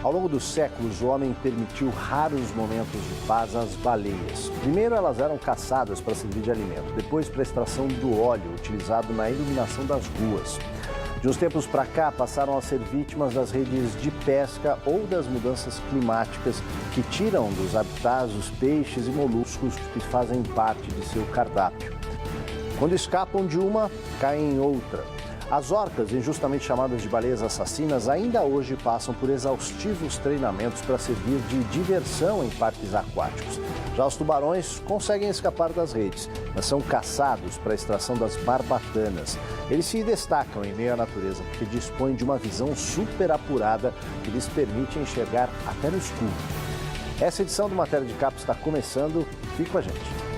Ao longo dos séculos, o homem permitiu raros momentos de paz às baleias. Primeiro, elas eram caçadas para servir de alimento, depois para a extração do óleo utilizado na iluminação das ruas. De uns tempos para cá, passaram a ser vítimas das redes de pesca ou das mudanças climáticas que tiram dos habitats os peixes e moluscos que fazem parte de seu cardápio. Quando escapam de uma, caem em outra. As orcas, injustamente chamadas de baleias assassinas, ainda hoje passam por exaustivos treinamentos para servir de diversão em parques aquáticos. Já os tubarões conseguem escapar das redes, mas são caçados para a extração das barbatanas. Eles se destacam em meio à natureza porque dispõem de uma visão super apurada que lhes permite enxergar até no escuro. Essa edição do Matéria de Capa está começando. Fique com a gente.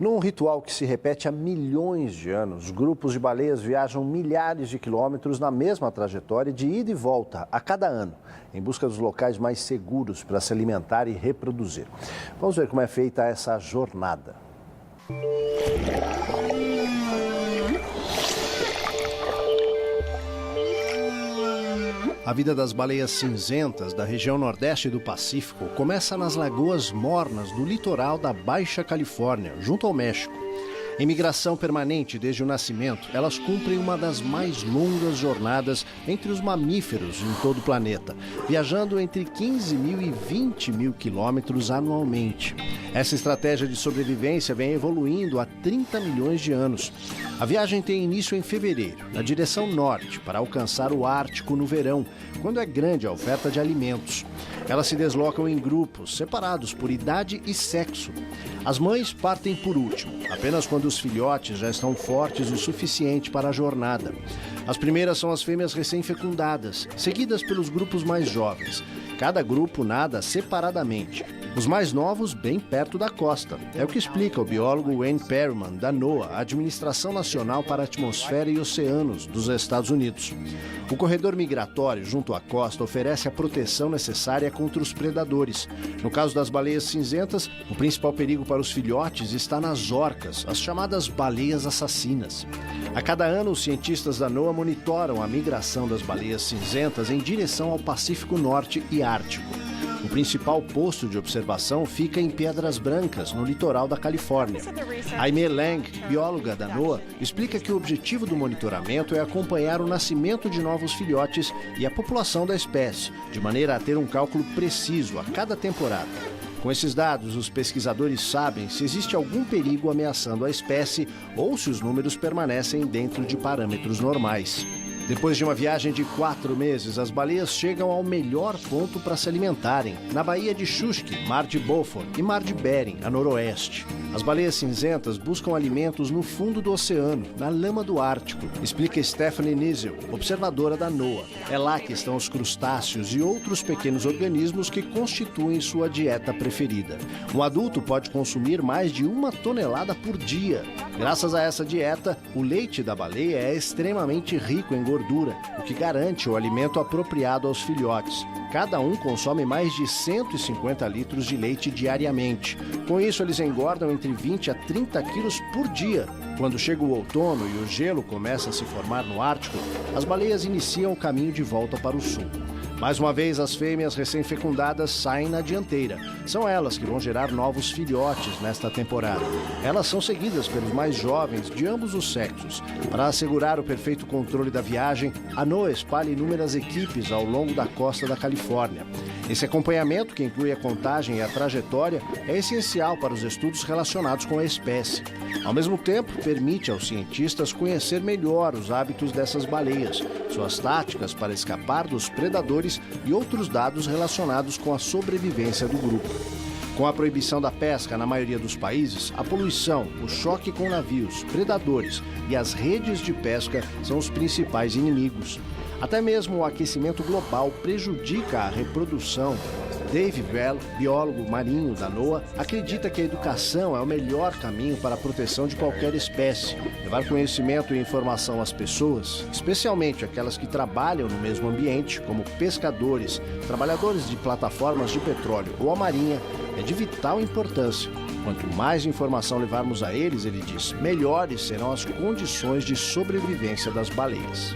Num ritual que se repete há milhões de anos, grupos de baleias viajam milhares de quilômetros na mesma trajetória de ida e volta a cada ano, em busca dos locais mais seguros para se alimentar e reproduzir. Vamos ver como é feita essa jornada. A vida das baleias cinzentas da região nordeste do Pacífico começa nas lagoas mornas do litoral da Baixa Califórnia, junto ao México. Em migração permanente desde o nascimento, elas cumprem uma das mais longas jornadas entre os mamíferos em todo o planeta, viajando entre 15 mil e 20 mil quilômetros anualmente. Essa estratégia de sobrevivência vem evoluindo há 30 milhões de anos. A viagem tem início em fevereiro, na direção norte, para alcançar o Ártico no verão, quando é grande a oferta de alimentos. Elas se deslocam em grupos, separados por idade e sexo. As mães partem por último, apenas quando os filhotes já estão fortes o suficiente para a jornada. As primeiras são as fêmeas recém-fecundadas, seguidas pelos grupos mais jovens. Cada grupo nada separadamente. Os mais novos bem perto da costa. É o que explica o biólogo Wayne Perryman, da NOAA, Administração Nacional para a Atmosfera e Oceanos, dos Estados Unidos. O corredor migratório junto à costa oferece a proteção necessária contra os predadores. No caso das baleias cinzentas, o principal perigo para os filhotes está nas orcas, as chamadas baleias assassinas. A cada ano, os cientistas da NOAA monitoram a migração das baleias cinzentas em direção ao Pacífico Norte e Ártico. O principal posto de observação fica em Pedras Brancas, no litoral da Califórnia. Aimee Lang, bióloga da NOAA, explica que o objetivo do monitoramento é acompanhar o nascimento de novos filhotes e a população da espécie, de maneira a ter um cálculo preciso a cada temporada. Com esses dados, os pesquisadores sabem se existe algum perigo ameaçando a espécie ou se os números permanecem dentro de parâmetros normais. Depois de uma viagem de 4 meses, as baleias chegam ao melhor ponto para se alimentarem, na Baía de Chusque, Mar de Beaufort e Mar de Bering, a noroeste. As baleias cinzentas buscam alimentos no fundo do oceano, na lama do Ártico, explica Stephanie Niesel, observadora da NOAA. É lá que estão os crustáceos e outros pequenos organismos que constituem sua dieta preferida. Um adulto pode consumir mais de 1 tonelada por dia. Graças a essa dieta, o leite da baleia é extremamente rico em gordura, o que garante o alimento apropriado aos filhotes. Cada um consome mais de 150 litros de leite diariamente. Com isso, eles engordam entre 20 a 30 quilos por dia. Quando chega o outono e o gelo começa a se formar no Ártico, as baleias iniciam o caminho de volta para o sul. Mais uma vez, as fêmeas recém-fecundadas saem na dianteira. São elas que vão gerar novos filhotes nesta temporada. Elas são seguidas pelos mais jovens de ambos os sexos. Para assegurar o perfeito controle da viagem, a NOAA espalha inúmeras equipes ao longo da costa da Califórnia. Esse acompanhamento, que inclui a contagem e a trajetória, é essencial para os estudos relacionados com a espécie. Ao mesmo tempo, permite aos cientistas conhecer melhor os hábitos dessas baleias, suas táticas para escapar dos predadores e outros dados relacionados com a sobrevivência do grupo. Com a proibição da pesca na maioria dos países, a poluição, o choque com navios, predadores e as redes de pesca são os principais inimigos. Até mesmo o aquecimento global prejudica a reprodução Dave Bell, biólogo marinho da NOAA, acredita que a educação é o melhor caminho para a proteção de qualquer espécie. Levar conhecimento e informação às pessoas, especialmente aquelas que trabalham no mesmo ambiente, como pescadores, trabalhadores de plataformas de petróleo ou a marinha, é de vital importância. Quanto mais informação levarmos a eles, ele diz, melhores serão as condições de sobrevivência das baleias.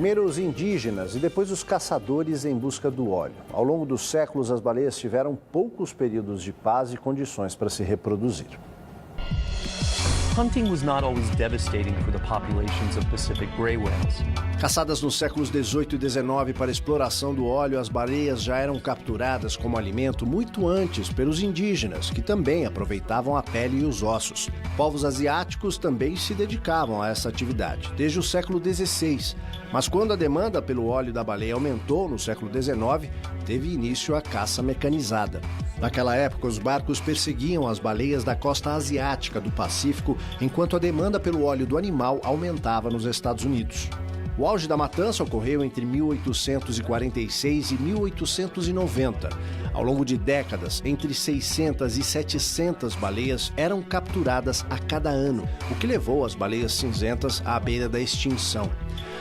Primeiro os indígenas e depois os caçadores em busca do óleo. Ao longo dos séculos, as baleias tiveram poucos períodos de paz e condições para se reproduzir. Hunting was not always devastating for the populations of Pacific gray whales. Caçadas nos séculos 18 e 19 para exploração do óleo, as baleias já eram capturadas como alimento muito antes pelos indígenas, que também aproveitavam a pele e os ossos. Povos asiáticos também se dedicavam a essa atividade, desde o século XVI. Mas quando a demanda pelo óleo da baleia aumentou no século XIX, teve início a caça mecanizada. Naquela época, os barcos perseguiam as baleias da costa asiática do Pacífico, enquanto a demanda pelo óleo do animal aumentava nos Estados Unidos. O auge da matança ocorreu entre 1846 e 1890. Ao longo de décadas, entre 600 e 700 baleias eram capturadas a cada ano, o que levou as baleias cinzentas à beira da extinção.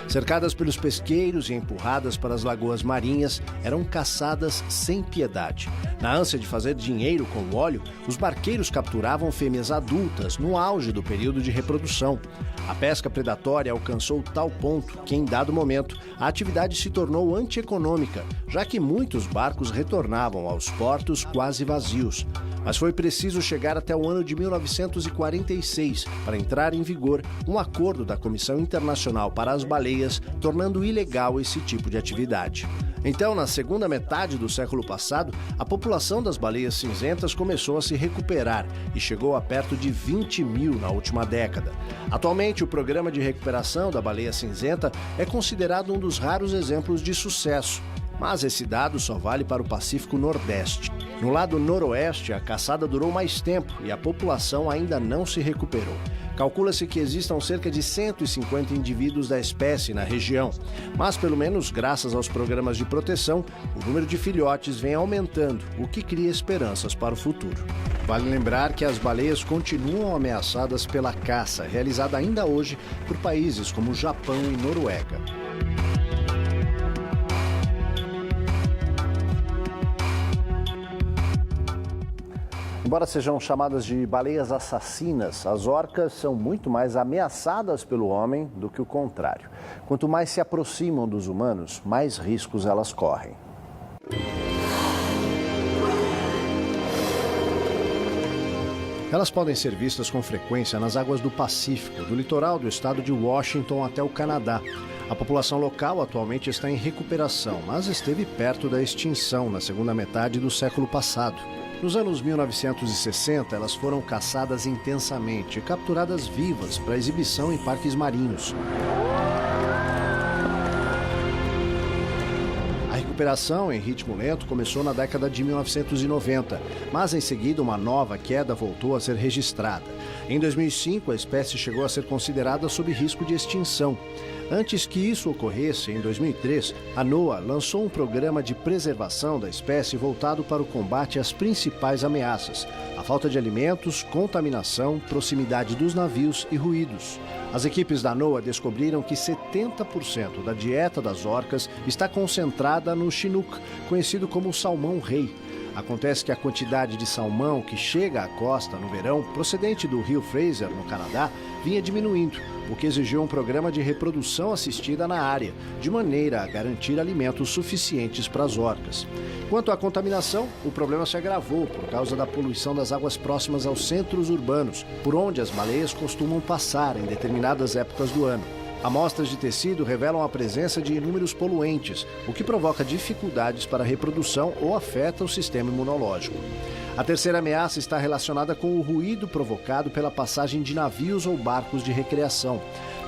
Cercadas pelos pesqueiros e empurradas para as lagoas marinhas, eram caçadas sem piedade. Na ânsia de fazer dinheiro com o óleo, os barqueiros capturavam fêmeas adultas no auge do período de reprodução. A pesca predatória alcançou tal ponto que, em dado momento, a atividade se tornou antieconômica, já que muitos barcos retornavam aos portos quase vazios. Mas foi preciso chegar até o ano de 1946 para entrar em vigor um acordo da Comissão Internacional para as Baleias, tornando ilegal esse tipo de atividade. Então, na segunda metade do século passado, a população das baleias cinzentas começou a se recuperar e chegou a perto de 20 mil na última década. Atualmente, o programa de recuperação da baleia cinzenta é considerado um dos raros exemplos de sucesso. Mas esse dado só vale para o Pacífico Nordeste. No lado noroeste, a caçada durou mais tempo e a população ainda não se recuperou. Calcula-se que existam cerca de 150 indivíduos da espécie na região, mas pelo menos graças aos programas de proteção, o número de filhotes vem aumentando, o que cria esperanças para o futuro. Vale lembrar que as baleias continuam ameaçadas pela caça, realizada ainda hoje por países como Japão e Noruega. Embora sejam chamadas de baleias assassinas, as orcas são muito mais ameaçadas pelo homem do que o contrário. Quanto mais se aproximam dos humanos, mais riscos elas correm. Elas podem ser vistas com frequência nas águas do Pacífico, do litoral do estado de Washington até o Canadá. A população local atualmente está em recuperação, mas esteve perto da extinção na segunda metade do século passado. Nos anos 1960, elas foram caçadas intensamente e capturadas vivas para exibição em parques marinhos. A recuperação em ritmo lento começou na década de 1990, mas em seguida uma nova queda voltou a ser registrada. Em 2005, a espécie chegou a ser considerada sob risco de extinção. Antes que isso ocorresse, em 2003, a NOAA lançou um programa de preservação da espécie voltado para o combate às principais ameaças: a falta de alimentos, contaminação, proximidade dos navios e ruídos. As equipes da NOAA descobriram que 70% da dieta das orcas está concentrada no Chinook, conhecido como salmão-rei. Acontece que a quantidade de salmão que chega à costa no verão, procedente do rio Fraser, no Canadá, vinha diminuindo, o que exigiu um programa de reprodução assistida na área, de maneira a garantir alimentos suficientes para as orcas. Quanto à contaminação, o problema se agravou por causa da poluição das águas próximas aos centros urbanos, por onde as baleias costumam passar em determinadas épocas do ano. Amostras de tecido revelam a presença de inúmeros poluentes, o que provoca dificuldades para a reprodução ou afeta o sistema imunológico. A terceira ameaça está relacionada com o ruído provocado pela passagem de navios ou barcos de recreação.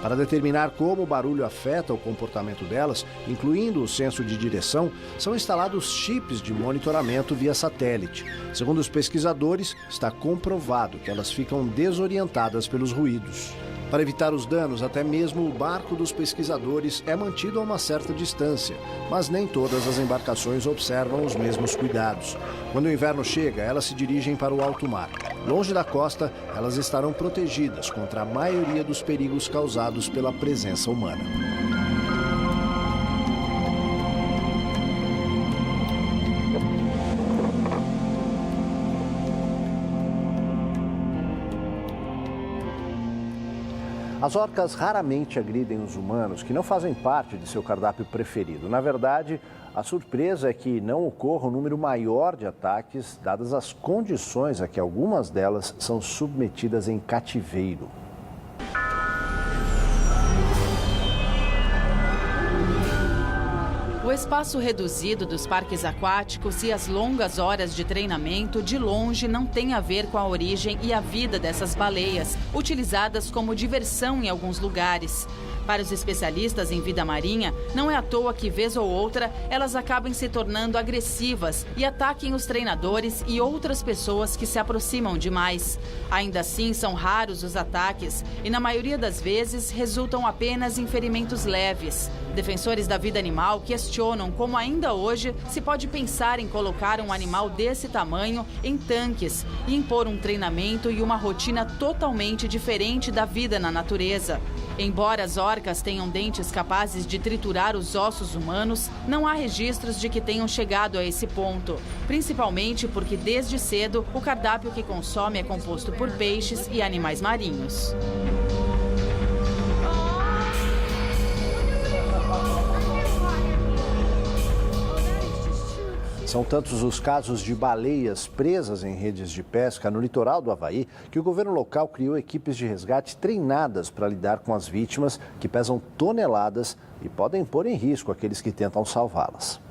Para determinar como o barulho afeta o comportamento delas, incluindo o senso de direção, são instalados chips de monitoramento via satélite. Segundo os pesquisadores, está comprovado que elas ficam desorientadas pelos ruídos. Para evitar os danos, até mesmo o barco dos pesquisadores é mantido a uma certa distância, mas nem todas as embarcações observam os mesmos cuidados. Quando o inverno chega, elas se dirigem para o alto mar. Longe da costa, elas estarão protegidas contra a maioria dos perigos causados pela presença humana. As orcas raramente agridem os humanos, que não fazem parte de seu cardápio preferido. Na verdade, a surpresa é que não ocorra um número maior de ataques, dadas as condições a que algumas delas são submetidas em cativeiro. O espaço reduzido dos parques aquáticos e as longas horas de treinamento de longe não têm a ver com a origem e a vida dessas baleias, utilizadas como diversão em alguns lugares. Para os especialistas em vida marinha, não é à toa que, vez ou outra, elas acabem se tornando agressivas e ataquem os treinadores e outras pessoas que se aproximam demais. Ainda assim, são raros os ataques e, na maioria das vezes, resultam apenas em ferimentos leves. Defensores da vida animal questionam como ainda hoje se pode pensar em colocar um animal desse tamanho em tanques e impor um treinamento e uma rotina totalmente diferente da vida na natureza. Embora as orcas tenham dentes capazes de triturar os ossos humanos, não há registros de que tenham chegado a esse ponto, principalmente porque desde cedo o cardápio que consome é composto por peixes e animais marinhos. São tantos os casos de baleias presas em redes de pesca no litoral do Havaí que o governo local criou equipes de resgate treinadas para lidar com as vítimas que pesam toneladas e podem pôr em risco aqueles que tentam salvá-las.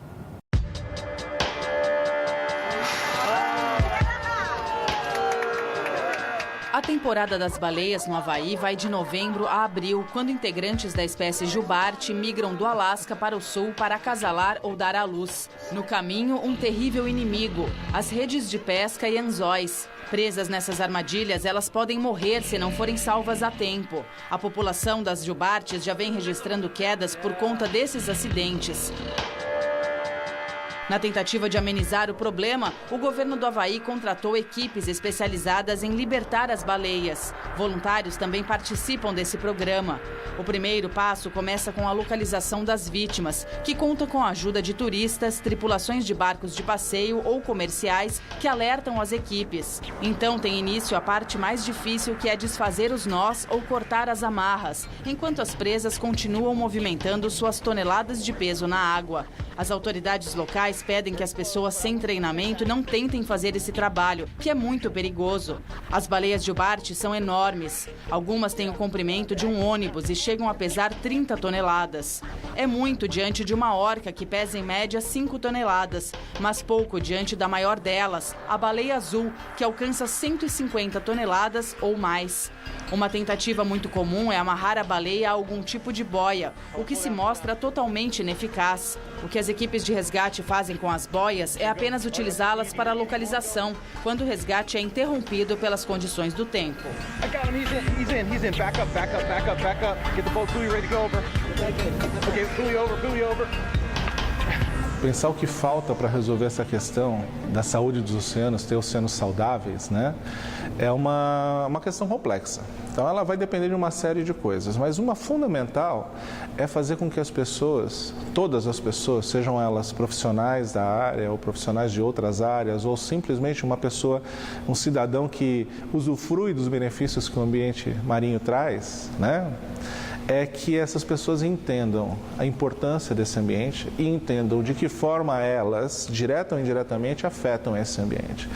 A temporada das baleias no Havaí vai de novembro a abril, quando integrantes da espécie jubarte migram do Alasca para o sul para acasalar ou dar à luz. No caminho, um terrível inimigo, as redes de pesca e anzóis. Presas nessas armadilhas, elas podem morrer se não forem salvas a tempo. A população das jubartes já vem registrando quedas por conta desses acidentes. Na tentativa de amenizar o problema, o governo do Havaí contratou equipes especializadas em libertar as baleias. Voluntários também participam desse programa. O primeiro passo começa com a localização das vítimas, que conta com a ajuda de turistas, tripulações de barcos de passeio ou comerciais que alertam as equipes. Então tem início a parte mais difícil, que é desfazer os nós ou cortar as amarras, enquanto as presas continuam movimentando suas toneladas de peso na água. As autoridades locais pedem que as pessoas sem treinamento não tentem fazer esse trabalho, que é muito perigoso. As baleias jubarte são enormes. Algumas têm o comprimento de um ônibus e chegam a pesar 30 toneladas. É muito diante de uma orca que pesa em média 5 toneladas, mas pouco diante da maior delas, a baleia azul, que alcança 150 toneladas ou mais. Uma tentativa muito comum é amarrar a baleia a algum tipo de boia, o que se mostra totalmente ineficaz. O que as equipes de resgate fazem com as boias é apenas utilizá-las para localização, quando o resgate é interrompido pelas condições do tempo. Pensar o que falta para resolver essa questão da saúde dos oceanos, ter oceanos saudáveis, né, é uma questão complexa. Então ela vai depender de uma série de coisas, mas uma fundamental é fazer com que as pessoas, todas as pessoas, sejam elas profissionais da área ou profissionais de outras áreas, ou simplesmente uma pessoa, um cidadão que usufrui dos benefícios que o ambiente marinho traz, né, é que essas pessoas entendam a importância desse ambiente e entendam de que forma elas, direta ou indiretamente, afetam esse ambiente.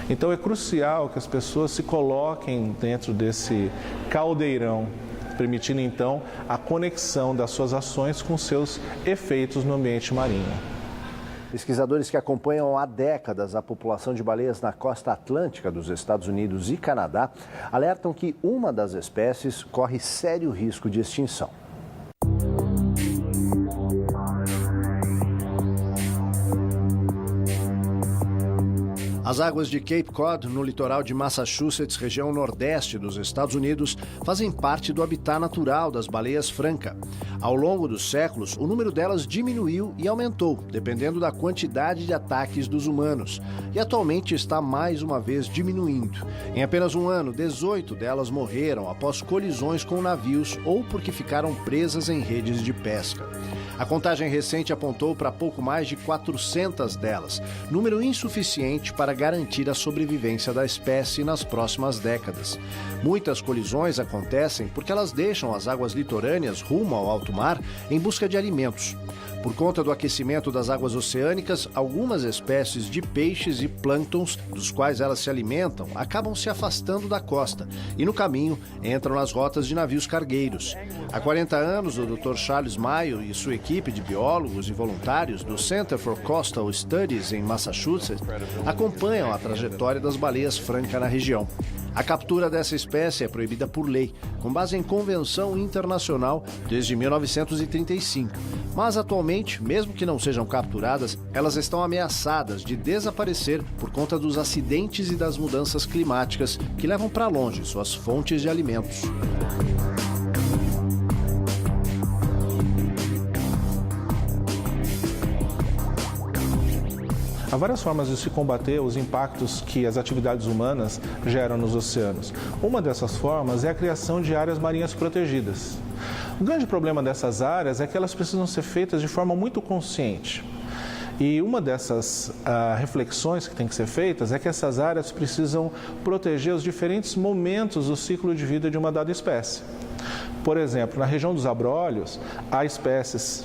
Então é crucial que as pessoas se coloquem dentro desse caldeirão, permitindo então a conexão das suas ações com seus efeitos no ambiente marinho. Pesquisadores que acompanham há décadas a população de baleias na costa atlântica dos Estados Unidos e Canadá alertam que uma das espécies corre sério risco de extinção. As águas de Cape Cod, no litoral de Massachusetts, região nordeste dos Estados Unidos, fazem parte do habitat natural das baleias franca. Ao longo dos séculos, o número delas diminuiu e aumentou, dependendo da quantidade de ataques dos humanos. E atualmente está mais uma vez diminuindo. Em apenas um ano, 18 delas morreram após colisões com navios ou porque ficaram presas em redes de pesca. A contagem recente apontou para pouco mais de 400 delas, número insuficiente para garantir a sobrevivência da espécie nas próximas décadas. Muitas colisões acontecem porque elas deixam as águas litorâneas rumo ao alto mar em busca de alimentos. Por conta do aquecimento das águas oceânicas, algumas espécies de peixes e plânctons, dos quais elas se alimentam, acabam se afastando da costa e, no caminho, entram nas rotas de navios cargueiros. Há 40 anos, o Dr. Charles Mayo e sua equipe de biólogos e voluntários do Center for Coastal Studies em Massachusetts acompanham a trajetória das baleias franca na região. A captura dessa espécie é proibida por lei, com base em convenção internacional desde 1935. Mas atualmente, mesmo que não sejam capturadas, elas estão ameaçadas de desaparecer por conta dos acidentes e das mudanças climáticas que levam para longe suas fontes de alimentos. Há várias formas de se combater os impactos que as atividades humanas geram nos oceanos. Uma dessas formas é a criação de áreas marinhas protegidas. O grande problema dessas áreas é que elas precisam ser feitas de forma muito consciente. E uma dessas reflexões que tem que ser feitas é que essas áreas precisam proteger os diferentes momentos do ciclo de vida de uma dada espécie. Por exemplo, na região dos abrolhos, há espécies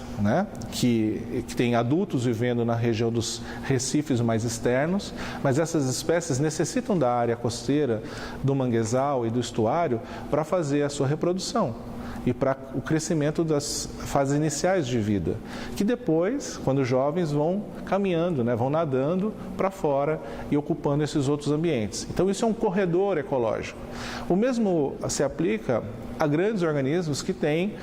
que têm adultos vivendo na região dos recifes mais externos, mas essas espécies necessitam da área costeira, do manguezal e do estuário para fazer a sua reprodução e para o crescimento das fases iniciais de vida, que depois, quando jovens, vão caminhando, vão nadando para fora e ocupando esses outros ambientes. Então, isso é um corredor ecológico. O mesmo se aplica a grandes organismos que têm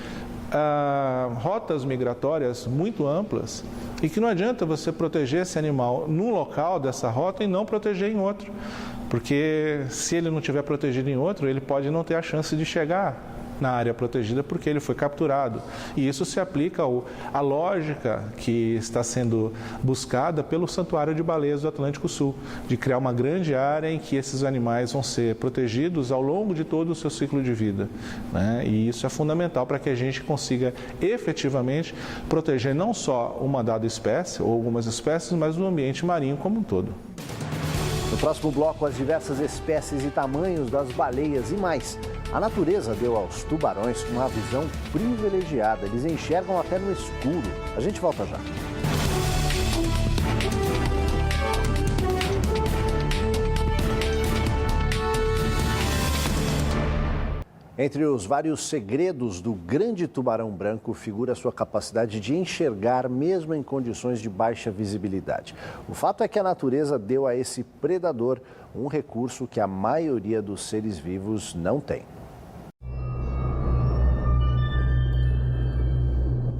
rotas migratórias muito amplas e que não adianta você proteger esse animal num local dessa rota e não proteger em outro, porque se ele não estiver protegido em outro, ele pode não ter a chance de chegar na área protegida porque ele foi capturado. E isso se aplica à lógica que está sendo buscada pelo Santuário de Baleias do Atlântico Sul, de criar uma grande área em que esses animais vão ser protegidos ao longo de todo o seu ciclo de vida. E isso é fundamental para que a gente consiga efetivamente proteger não só uma dada espécie ou algumas espécies, mas o ambiente marinho como um todo. No próximo bloco, as diversas espécies e tamanhos das baleias e mais. A natureza deu aos tubarões uma visão privilegiada. Eles enxergam até no escuro. A gente volta já. Entre os vários segredos do grande tubarão branco figura a sua capacidade de enxergar mesmo em condições de baixa visibilidade. O fato é que a natureza deu a esse predador um recurso que a maioria dos seres vivos não tem.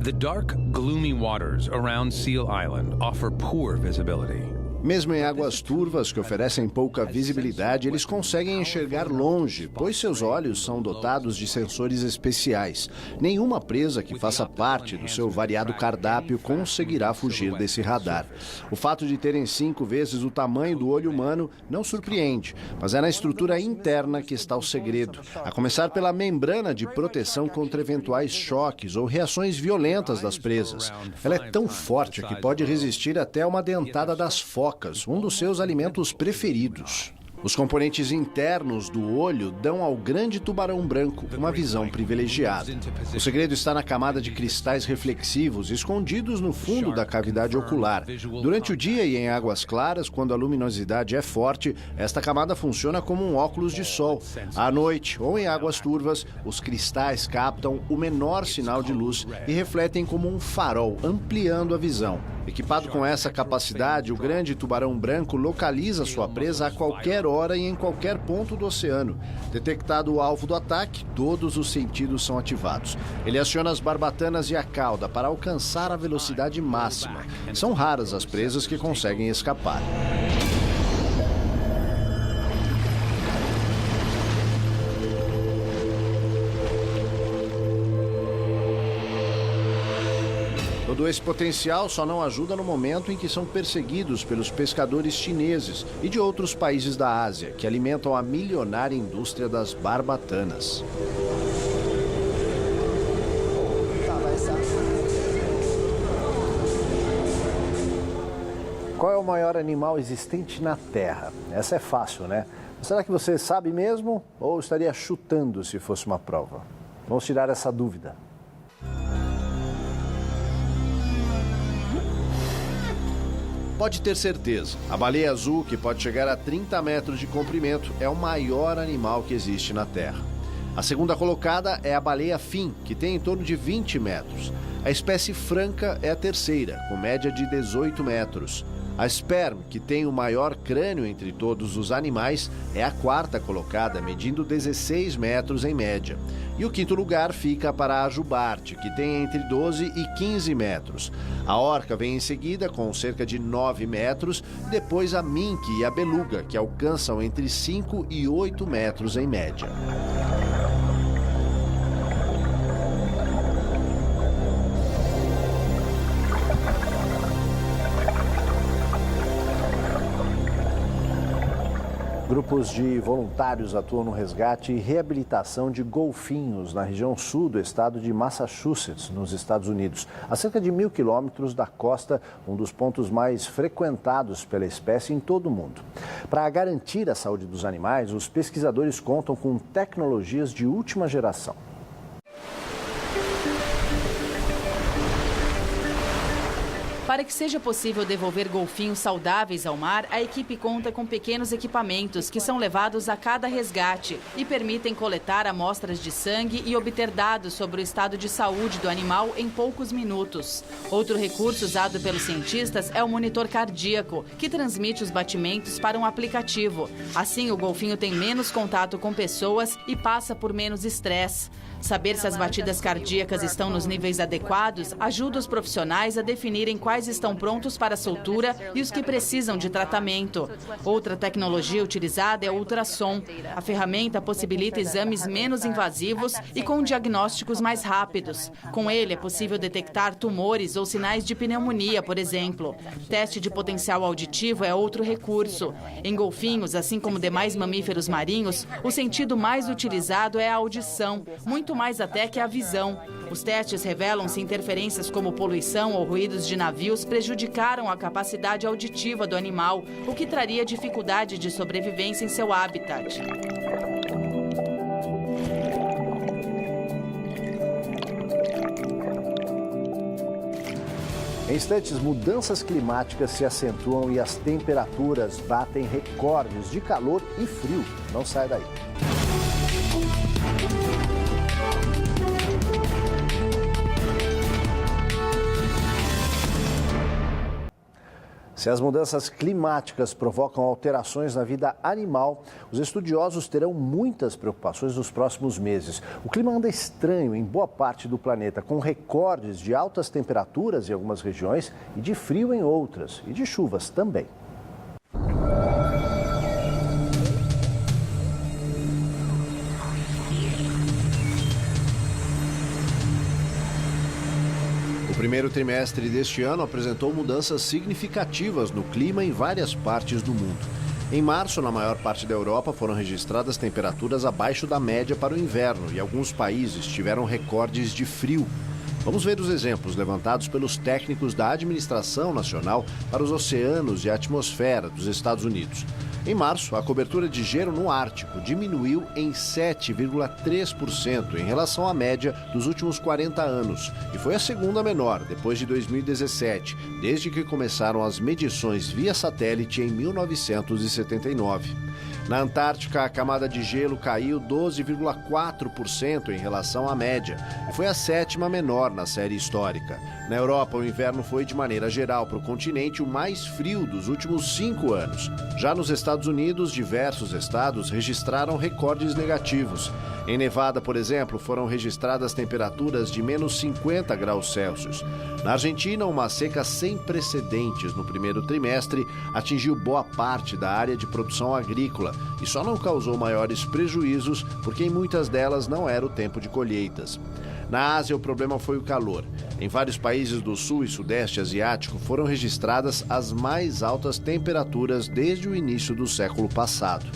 The dark, gloomy waters around Seal Island offer poor visibility. Mesmo em águas turvas que oferecem pouca visibilidade, eles conseguem enxergar longe, pois seus olhos são dotados de sensores especiais. Nenhuma presa que faça parte do seu variado cardápio conseguirá fugir desse radar. O fato de terem 5 vezes o tamanho do olho humano não surpreende, mas é na estrutura interna que está o segredo. A começar pela membrana de proteção contra eventuais choques ou reações violentas das presas. Ela é tão forte que pode resistir até uma dentada das focas, um dos seus alimentos preferidos. Os componentes internos do olho dão ao grande tubarão branco uma visão privilegiada. O segredo está na camada de cristais reflexivos escondidos no fundo da cavidade ocular. Durante o dia e em águas claras, quando a luminosidade é forte, esta camada funciona como um óculos de sol. À noite ou em águas turvas, os cristais captam o menor sinal de luz e refletem como um farol, ampliando a visão. Equipado com essa capacidade, o grande tubarão branco localiza sua presa a qualquer hora e em qualquer ponto do oceano. Detectado o alvo do ataque, todos os sentidos são ativados. Ele aciona as barbatanas e a cauda para alcançar a velocidade máxima. São raras as presas que conseguem escapar. Todo esse potencial só não ajuda no momento em que são perseguidos pelos pescadores chineses e de outros países da Ásia, que alimentam a milionária indústria das barbatanas. Qual é o maior animal existente na Terra? Essa é fácil, né? Será que você sabe mesmo ou estaria chutando se fosse uma prova? Vamos tirar essa dúvida. Pode ter certeza, a baleia azul, que pode chegar a 30 metros de comprimento, é o maior animal que existe na Terra. A segunda colocada é a baleia fin, que tem em torno de 20 metros. A espécie franca é a terceira, com média de 18 metros. A sperm, que tem o maior crânio entre todos os animais, é a quarta colocada, medindo 16 metros em média. E o quinto lugar fica para a jubarte, que tem entre 12 e 15 metros. A orca vem em seguida, com cerca de 9 metros, depois a mink e a beluga, que alcançam entre 5 e 8 metros em média. Grupos de voluntários atuam no resgate e reabilitação de golfinhos na região sul do estado de Massachusetts, nos Estados Unidos. A cerca de 1.000 quilômetros da costa, um dos pontos mais frequentados pela espécie em todo o mundo. Para garantir a saúde dos animais, os pesquisadores contam com tecnologias de última geração. Para que seja possível devolver golfinhos saudáveis ao mar, a equipe conta com pequenos equipamentos que são levados a cada resgate e permitem coletar amostras de sangue e obter dados sobre o estado de saúde do animal em poucos minutos. Outro recurso usado pelos cientistas é o monitor cardíaco, que transmite os batimentos para um aplicativo. Assim, o golfinho tem menos contato com pessoas e passa por menos estresse. Saber se as batidas cardíacas estão nos níveis adequados ajuda os profissionais a definirem quais estão prontos para a soltura e os que precisam de tratamento. Outra tecnologia utilizada é o ultrassom. A ferramenta possibilita exames menos invasivos e com diagnósticos mais rápidos. Com ele é possível detectar tumores ou sinais de pneumonia, por exemplo. Teste de potencial auditivo é outro recurso. Em golfinhos, assim como demais mamíferos marinhos, o sentido mais utilizado é a audição, muito mais até que a visão. Os testes revelam se interferências como poluição ou ruídos de navios prejudicaram a capacidade auditiva do animal, o que traria dificuldade de sobrevivência em seu habitat. Em instantes, mudanças climáticas se acentuam e as temperaturas batem recordes de calor e frio. Não sai daí. Se as mudanças climáticas provocam alterações na vida animal, os estudiosos terão muitas preocupações nos próximos meses. O clima anda estranho em boa parte do planeta, com recordes de altas temperaturas em algumas regiões e de frio em outras, e de chuvas também. O primeiro trimestre deste ano apresentou mudanças significativas no clima em várias partes do mundo. Em março, na maior parte da Europa, foram registradas temperaturas abaixo da média para o inverno e alguns países tiveram recordes de frio. Vamos ver os exemplos levantados pelos técnicos da Administração Nacional para os Oceanos e a Atmosfera dos Estados Unidos. Em março, a cobertura de gelo no Ártico diminuiu em 7,3% em relação à média dos últimos 40 anos e foi a segunda menor depois de 2017, desde que começaram as medições via satélite em 1979. Na Antártica, a camada de gelo caiu 12,4% em relação à média e foi a sétima menor na série histórica. Na Europa, o inverno foi, de maneira geral, para o continente o mais frio dos últimos 5 anos. Já nos Estados Unidos, diversos estados registraram recordes negativos. Em Nevada, por exemplo, foram registradas temperaturas de menos 50 graus Celsius. Na Argentina, uma seca sem precedentes no primeiro trimestre atingiu boa parte da área de produção agrícola e só não causou maiores prejuízos porque em muitas delas não era o tempo de colheitas. Na Ásia, o problema foi o calor. Em vários países do sul e sudeste asiático foram registradas as mais altas temperaturas desde o início do século passado.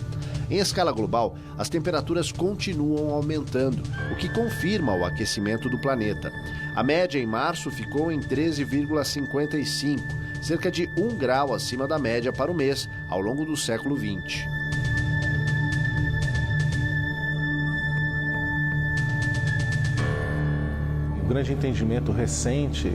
Em escala global, as temperaturas continuam aumentando, o que confirma o aquecimento do planeta. A média em março ficou em 13,55, cerca de 1 grau acima da média para o mês ao longo do século XX. O grande entendimento recente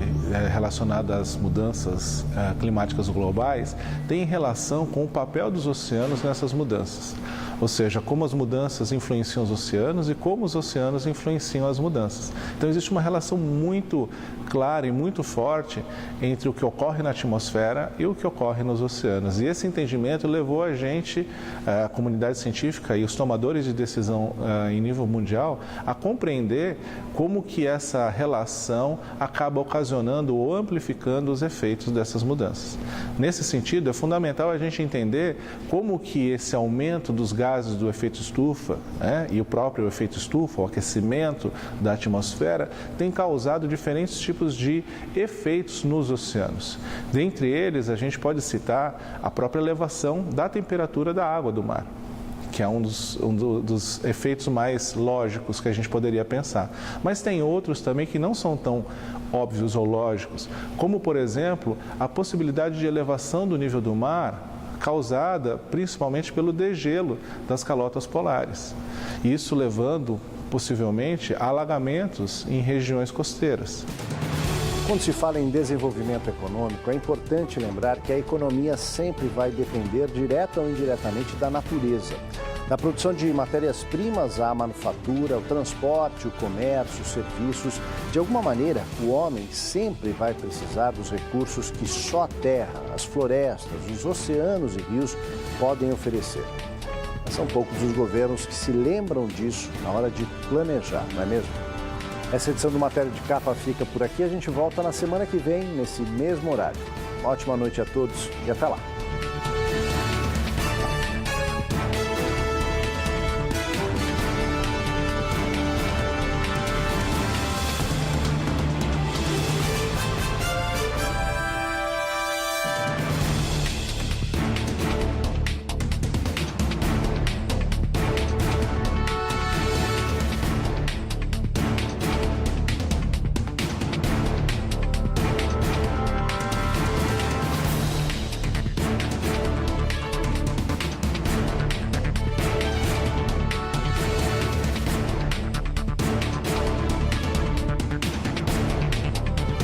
relacionado às mudanças climáticas globais tem relação com o papel dos oceanos nessas mudanças. Ou seja, como as mudanças influenciam os oceanos e como os oceanos influenciam as mudanças. Então existe uma relação muito clara e muito forte entre o que ocorre na atmosfera e o que ocorre nos oceanos. E esse entendimento levou a gente, a comunidade científica e os tomadores de decisão em nível mundial, a compreender como que essa relação acaba ocasionando ou amplificando os efeitos dessas mudanças. Nesse sentido, é fundamental a gente entender como que esse aumento dos gases do efeito estufa, e o próprio efeito estufa, o aquecimento da atmosfera, tem causado diferentes tipos de efeitos nos oceanos. Dentre eles, a gente pode citar a própria elevação da temperatura da água do mar, que é um dos efeitos mais lógicos que a gente poderia pensar. Mas tem outros também que não são tão óbvios ou lógicos, como, por exemplo, a possibilidade de elevação do nível do mar causada principalmente pelo degelo das calotas polares. Isso levando, possivelmente, a alagamentos em regiões costeiras. Quando se fala em desenvolvimento econômico, é importante lembrar que a economia sempre vai depender, direta ou indiretamente, da natureza. Da produção de matérias-primas à manufatura, o transporte, o comércio, os serviços. De alguma maneira, o homem sempre vai precisar dos recursos que só a terra, as florestas, os oceanos e rios podem oferecer. Mas são poucos os governos que se lembram disso na hora de planejar, não é mesmo? Essa edição do Matéria de Capa fica por aqui. A gente volta na semana que vem, nesse mesmo horário. Uma ótima noite a todos e até lá.